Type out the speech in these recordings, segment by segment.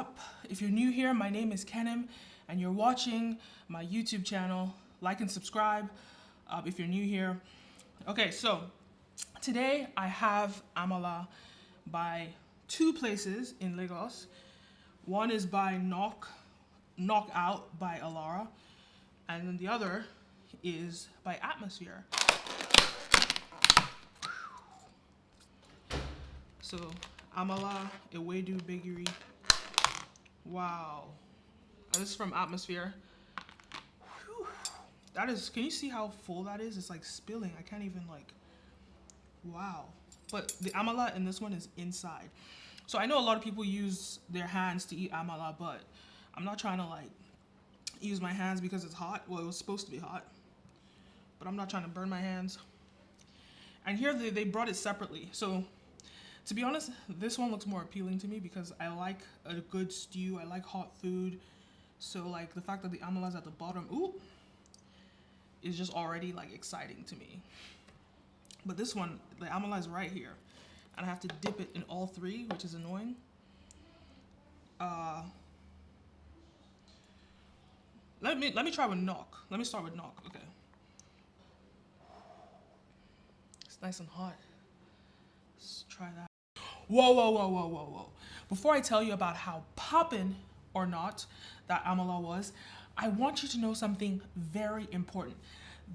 up? If you're new here, my name is Kenim and you're watching my YouTube channel. Like and subscribe if you're new here. Okay, so today I have Amala by two places in Lagos. One is by Knockout by Alara, and then the other is by Atmosphere. So Amala, Ewedu Bigiri. Wow. And this is from Atmosphere. Whew. That is, can you see how full that is? It's like spilling. I can't even like, wow. But the Amala in this one is inside. So I know a lot of people use their hands to eat Amala, but I'm not trying to like use my hands because it's hot. Well, it was supposed to be hot, but I'm not trying to burn my hands. And here they brought it separately. So to be honest, this one looks more appealing to me because I like a good stew. I like hot food. So like the fact that the Amala's at the bottom, ooh, is just already like exciting to me. But this one, the Amala is right here. And I have to dip it in all three, which is annoying. Let me try with Knock. Let me start with Knock, okay. It's nice and hot. Let's try that. Whoa. Before I tell you about how poppin' or not that Amala was, I want you to know something very important.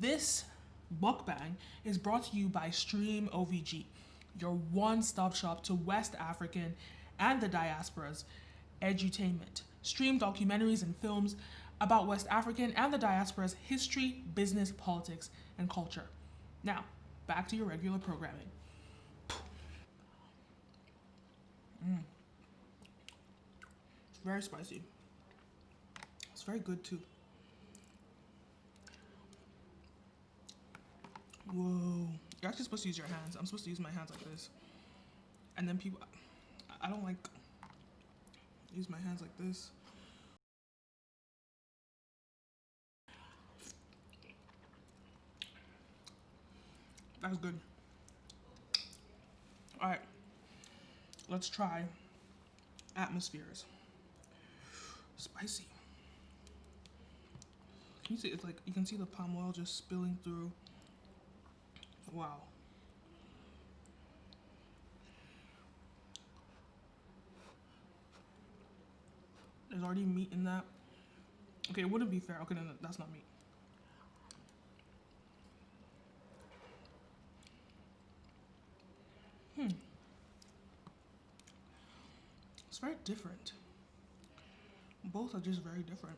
This mukbang is brought to you by Stream OVG, your one-stop shop to West African and the diaspora's edutainment. Stream documentaries and films about West African and the diaspora's history, business, politics, and culture. Now, back to your regular programming. It's very spicy. It's very good too. Whoa. You're actually supposed to use your hands. I'm supposed to use my hands like this. And then people, I don't like use my hands like this. That's good. All right, let's try Atmospheres. Spicy. Can you see, it's like, you can see the palm oil just spilling through. Wow. There's already meat in that. Okay, it wouldn't be fair. Okay, no, that's not meat. It's very different. Both are just very different.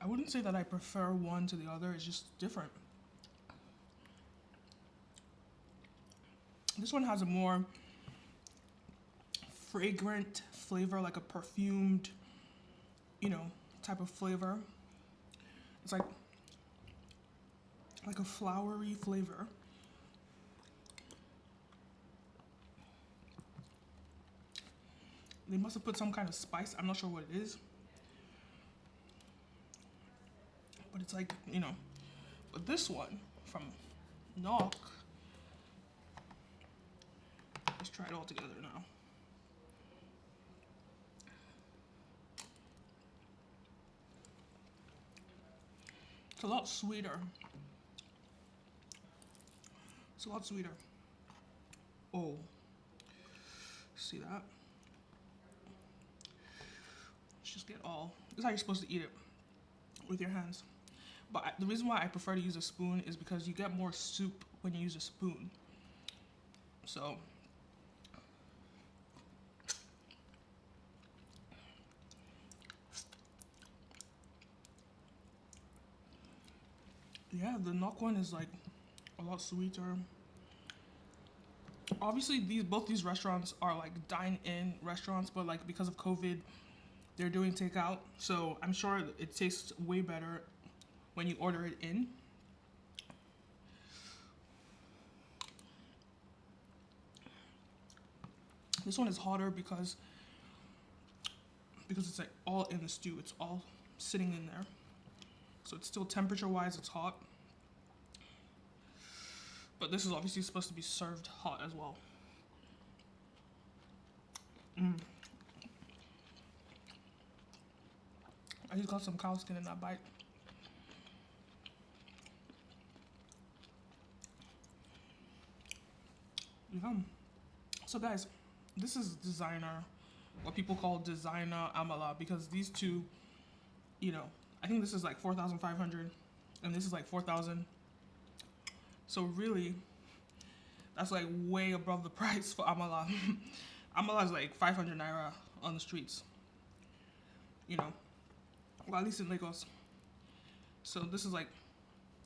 I wouldn't say that I prefer one to the other. It's just different. This one has a more fragrant flavor, like a perfumed, type of flavor. It's like a flowery flavor. They must have put some kind of spice. I'm not sure what it is. But it's like, but this one from Knock, let's try it all together now. It's a lot sweeter. It's a lot sweeter. Oh, see that? Let's just get all. This is how you're supposed to eat it, with your hands. But the reason why I prefer to use a spoon is because you get more soup when you use a spoon. So, yeah, the Knock one is like a lot sweeter. Obviously, both these restaurants are like dine-in restaurants, but like because of COVID, they're doing takeout. So I'm sure it tastes way better when you order it in. This one is hotter because it's like all in the stew. It's all sitting in there. So it's still temperature-wise, it's hot. But this is obviously supposed to be served hot as well. I just got some cow skin in that bite. Yum. So guys, this is designer, what people call designer amala, because these two, you know, I think this is like 4,500 and this is like 4,000. So really, that's like way above the price for amala. Amala is like 500 naira on the streets, you know, well, at least in Lagos. So this is like,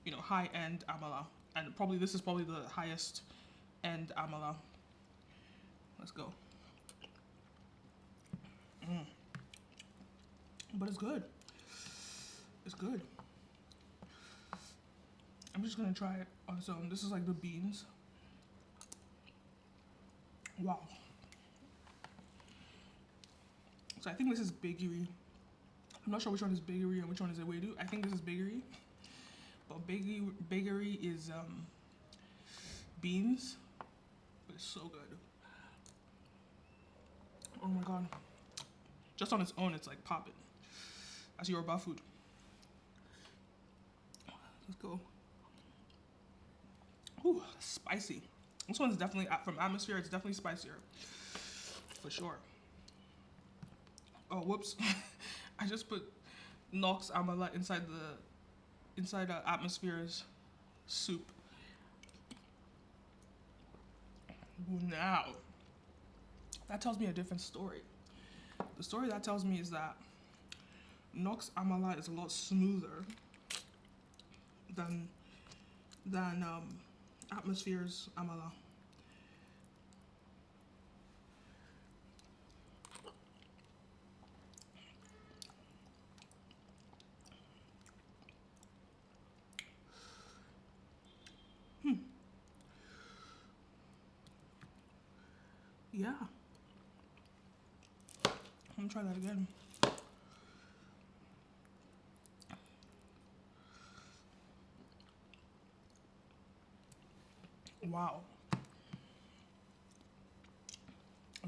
you know, high-end amala, and probably this is probably the highest end amala. Let's go. But it's good. It's good. I'm just gonna try it on its own. This is like the beans. Wow. So I think this is biggery. I'm not sure which one is biggery and which one is ewedu. I think this is biggery. But biggery is beans. But it's so good. Oh my god. Just on its own, it's like popping. That's Yoruba food. Let's go. Ooh, spicy. This one's definitely, from atmosphere, it's definitely spicier. For sure. Oh, whoops. I just put Nox Amala inside atmosphere's soup. Now, that tells me a different story. The story that tells me is that Nox Amala is a lot smoother than atmosphere's Amala. Yeah. I'm gonna try that again. Wow.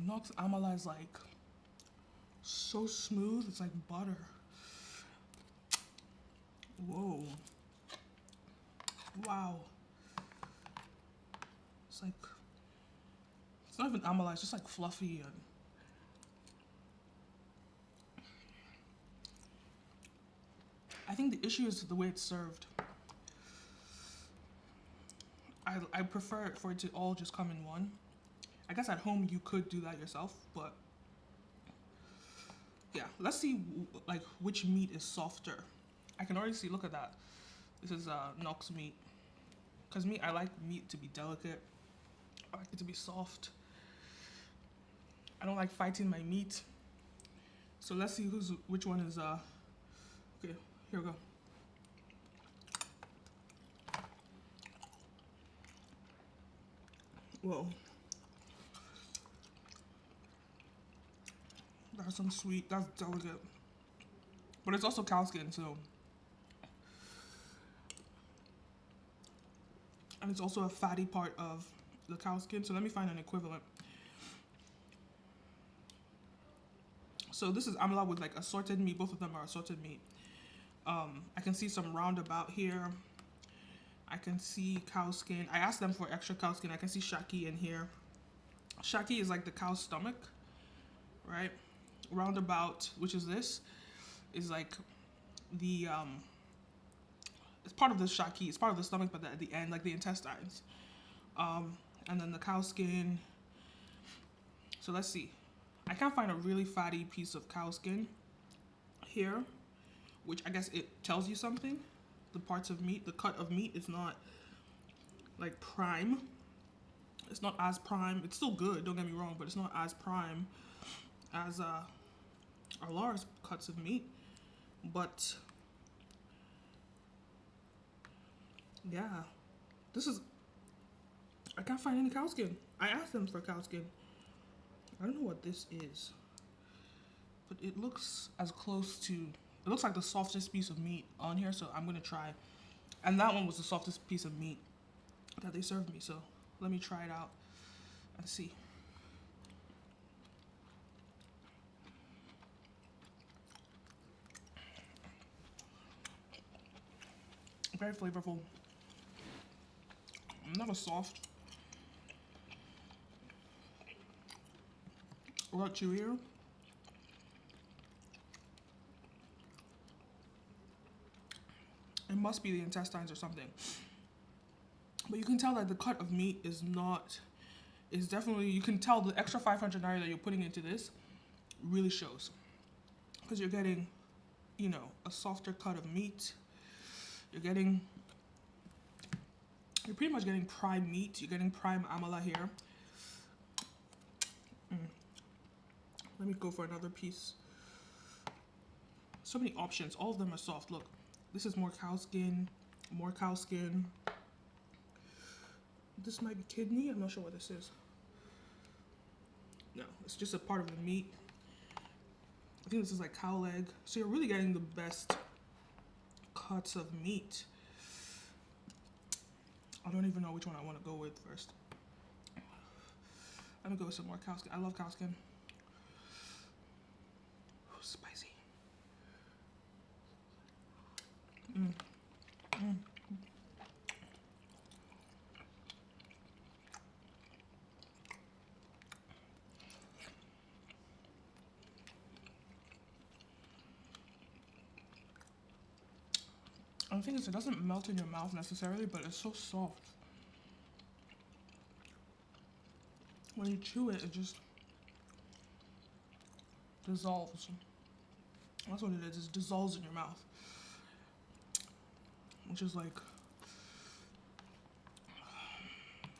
Nox Amala is like so smooth, it's like butter. Whoa. Wow. It's like, it's not even Amala, it's just like fluffy and I think the issue is the way it's served. I prefer it for it to all just come in one. I guess at home you could do that yourself, but yeah, let's see like which meat is softer. I can already see, look at that. This is Nox meat. Cause me, I like meat to be delicate. I like it to be soft. I don't like fighting my meat. So let's see which one is okay, here we go. Whoa. That's some sweet, that's delicate. But it's also cow skin, so. And it's also a fatty part of the cow skin, so let me find an equivalent. So this is amala with like assorted meat, both of them are assorted meat. I can see some roundabout here. I can see cow skin. I asked them for extra cow skin. I can see shaki in here. Shaki is like the cow's stomach, right? Roundabout, which is this, is like the it's part of the shaki. It's part of the stomach, but at the end, like the intestines. And then the cow skin. So let's see. I can't find a really fatty piece of cow skin here, which I guess it tells you something. The parts of meat, the cut of meat is not like prime. It's not as prime. It's still good, don't get me wrong, but it's not as prime as Alara's cuts of meat. But yeah, this is, I can't find any cow skin. I asked them for cow skin. I don't know what this is, but it looks as close to, it looks like the softest piece of meat on here, so I'm gonna try. And that one was the softest piece of meat that they served me, so let me try it out and see. Very flavorful. Not a soft. A lot chewier. It must be the intestines or something. But you can tell that the cut of meat is definitely, you can tell the extra 500 naira that you're putting into this really shows. Because you're getting, you know, a softer cut of meat. You're pretty much getting prime meat. You're getting prime amala here. Let me go for another piece. So many options. All of them are soft. Look, this is more cow skin, more cow skin. This might be kidney. I'm not sure what this is. No, it's just a part of the meat. I think this is like cow leg. So you're really getting the best cuts of meat. I don't even know which one I want to go with first. I'm gonna go with some more cow skin. I love cow skin. Ooh, spicy. The thing is, it doesn't melt in your mouth necessarily, but it's so soft. When you chew it, it just dissolves. That's what it is. It dissolves in your mouth. Which is like...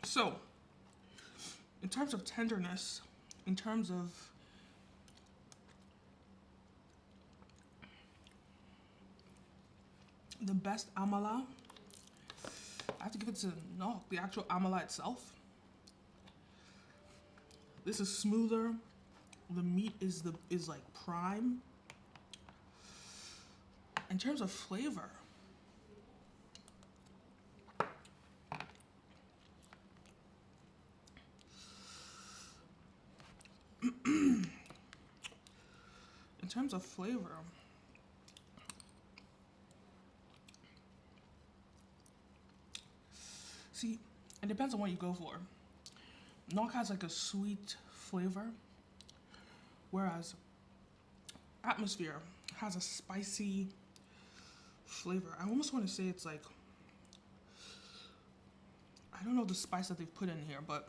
So, in terms of tenderness, in terms of the best amala, I have to give it to the actual amala itself. This is smoother. The meat is like prime. In terms of flavor, see, it depends on what you go for. Nok has like a sweet flavor, whereas Atmosphere has a spicy flavor. I almost want to say it's like, I don't know the spice that they've put in here, but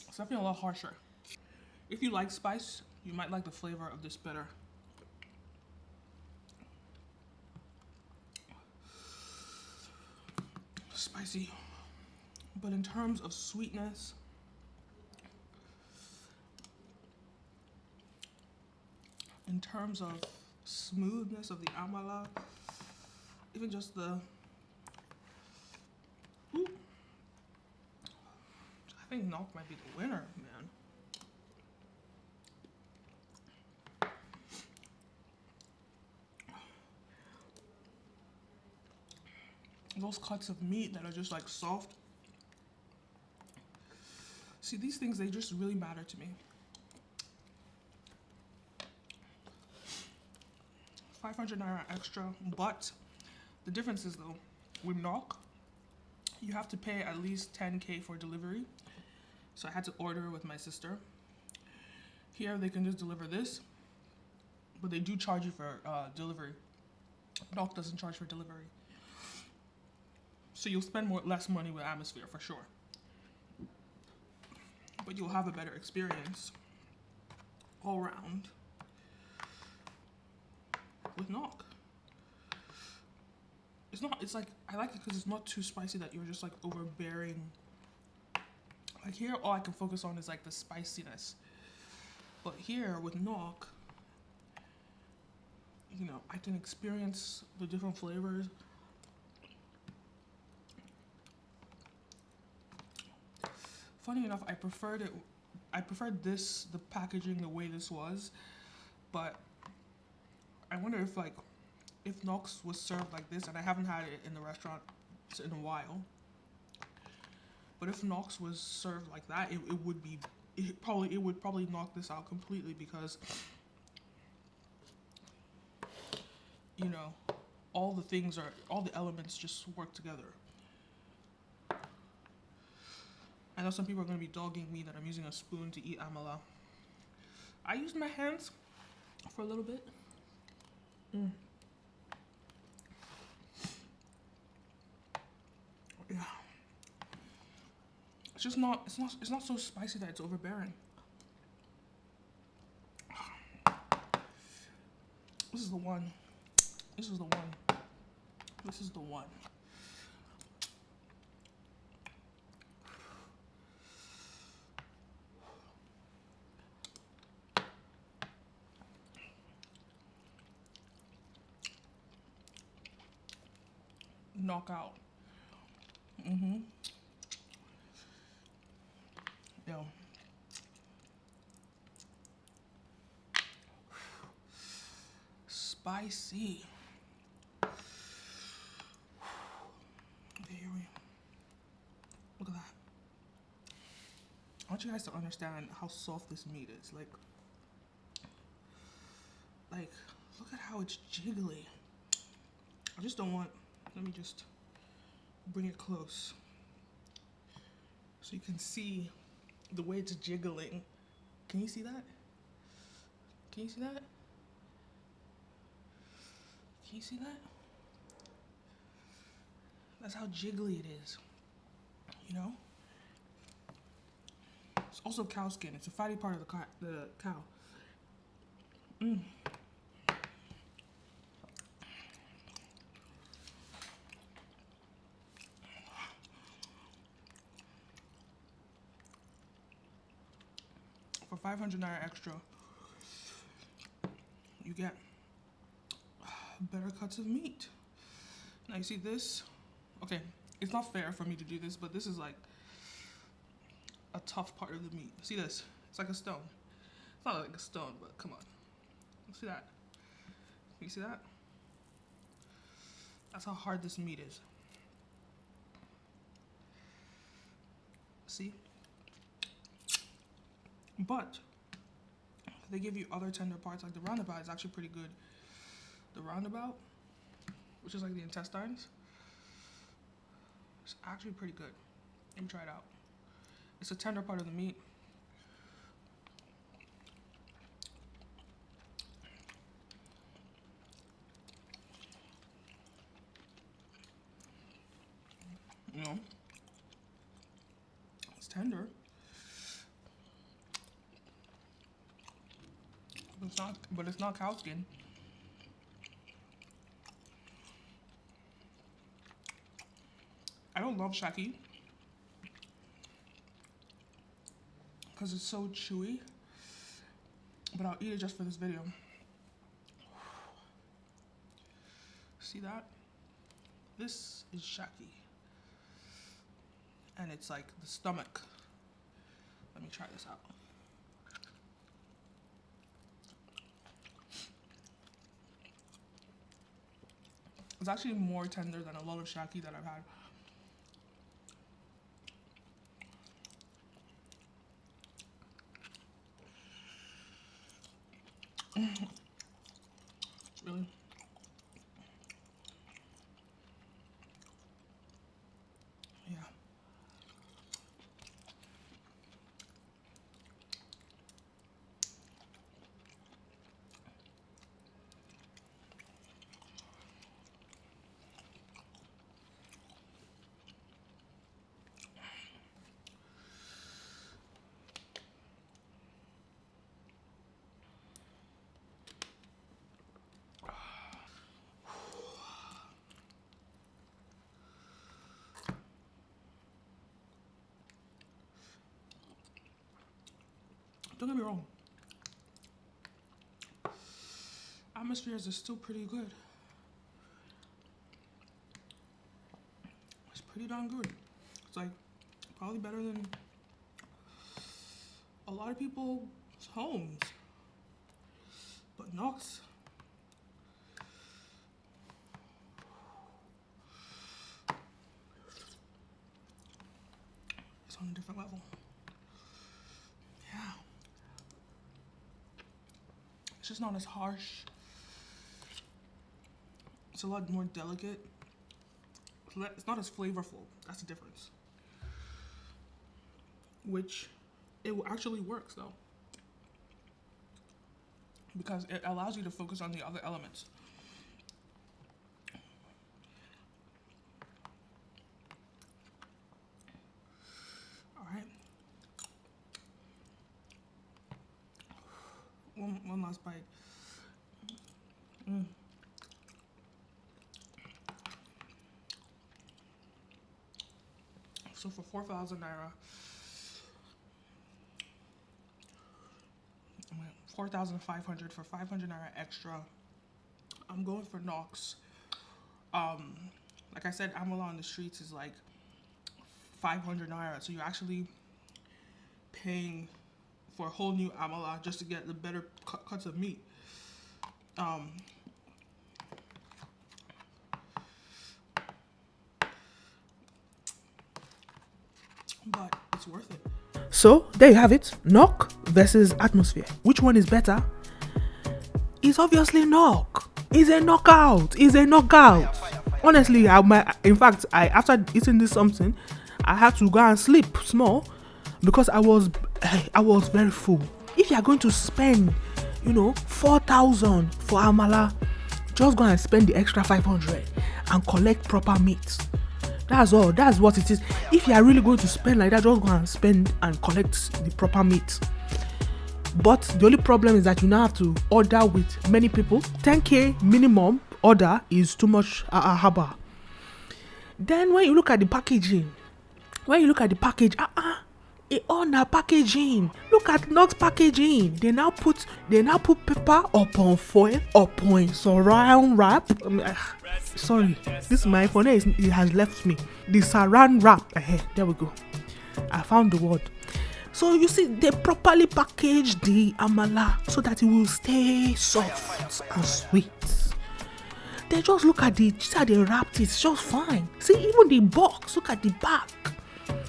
it's definitely a lot harsher. If you like spice, you might like the flavor of this better. Spicy. But in terms of sweetness, in terms of smoothness of the amala, even just the... Ooh, I think Nok might be the winner, man. Those cuts of meat that are just like soft. See, these things, they just really matter to me. 500 naira extra, but the difference is though, with Nok, you have to pay at least 10K for delivery. So I had to order with my sister. Here they can just deliver this, but they do charge you for delivery. Nok doesn't charge for delivery. So you'll spend less money with Atmosphere for sure. But you'll have a better experience all around with Nok. It's like, I like it because it's not too spicy that you're just like overbearing. Like here, all I can focus on is like the spiciness. But here with Nok, you know, I can experience the different flavors. Funny enough, I preferred the packaging the way this was, but I wonder if Nok's was served like this, and I haven't had it in the restaurant in a while, but if Nok's was served like that, it would probably knock this out completely, because you know, all the elements just work together. I know some people are going to be dogging me that I'm using a spoon to eat amala. I used my hands for a little bit. Yeah. It's not so spicy that it's overbearing. This is the one. This is the one. This is the one. Knockout. Yo. Spicy. Okay, here we look at that. I want you guys to understand how soft this meat is. Like look at how it's jiggly. I just don't want, let me just bring it close so you can see the way it's jiggling. Can you see that? Can you see that? Can you see that? That's how jiggly it is, you know? It's also cow skin. It's a fatty part of the cow. For 500 naira extra, you get better cuts of meat. Now you see this? Okay, it's not fair for me to do this, but this is like a tough part of the meat. See this? It's like a stone. It's not like a stone, but come on. See that? You see that? That's how hard this meat is. See? But they give you other tender parts, like the roundabout is actually pretty good. The roundabout, which is like the intestines, it's actually pretty good. Let me try it out. It's a tender part of the meat. You know, it's tender. But it's not cow skin. I don't love shaki because it's so chewy, but I'll eat it just for this video. See that? This is shaki, and it's like the stomach. Let me try this out. It's actually more tender than a lot of shaki that I've had. Really? Yeah. Don't get me wrong. Atmospheres is still pretty good. It's pretty darn good. It's like probably better than a lot of people's homes. But Knox, it's on a different level. Yeah. It's just not as harsh It's a lot more delicate. It's not as flavorful. That's the difference. Which it actually works though, because it allows you to focus on the other elements. All right. One last bite. So for 4,000 naira, 4,500 for 500 naira extra. I'm going for Knox. Like I said, Amala on the streets is like 500 naira, so you're actually paying for a whole new Amala just to get the better cuts of meat. But it's worth it. So there you have it. Knock versus Atmosphere. Which one is better? It's obviously Knock. It's a knockout. It's a knockout. Honestly, in fact, after eating this something, I had to go and sleep small because I was very full. If you are going to spend, 4,000 for Amala, just go and spend the extra 500 and collect proper meat. That's all. That's what it is. If you are really going to spend like that, just go and spend and collect the proper meat. But the only problem is that you now have to order with many people. 10k minimum order is too much haba. Then when you look at the packaging, it on the packaging. Look at Knox packaging. They now put paper upon foil, upon saran wrap. Sorry, this my phone it has left me. The saran wrap. There we go. I found the word. So you see, they properly package the Amala so that it will stay soft and sweet. They just look at how they wrapped it. It's just fine. See, even the box. Look at the back.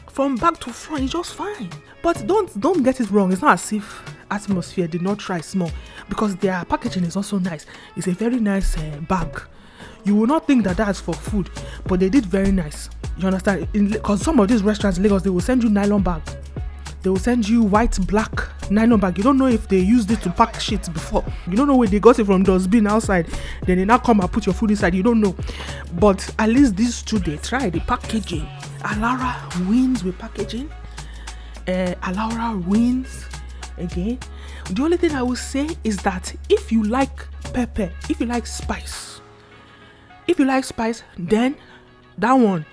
From back to front, it's just fine. But don't get it wrong. It's not as if Atmosphere did not try small, because their packaging is also nice. It's a very nice bag. You will not think that that's for food, but they did very nice. You understand? Because some of these restaurants in Lagos, they will send you nylon bag. They will send you white, black nylon bag. You don't know if they used it to pack shit before. You don't know where they got it from dustbin outside. Then they now come and put your food inside. You don't know. But at least these two, they try the packaging. Alara wins with packaging. Alara wins again. The only thing I will say is that if you like pepper, if you like spice, then that one,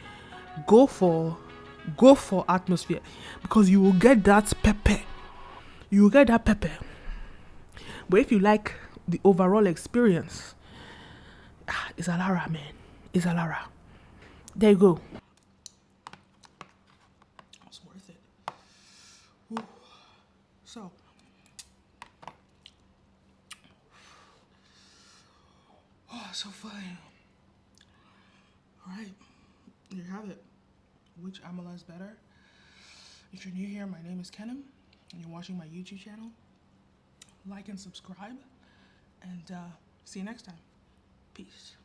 go for Atmosphere, because you will get that pepper. But if you like the overall experience, it's Alara, man. It's Alara. There you go. It's worth it. Ooh. So, so funny. All right, there you have it. Which Amala is better? If you're new here, my name is Kenim, and you're watching my YouTube channel. Like and subscribe, and see you next time. Peace.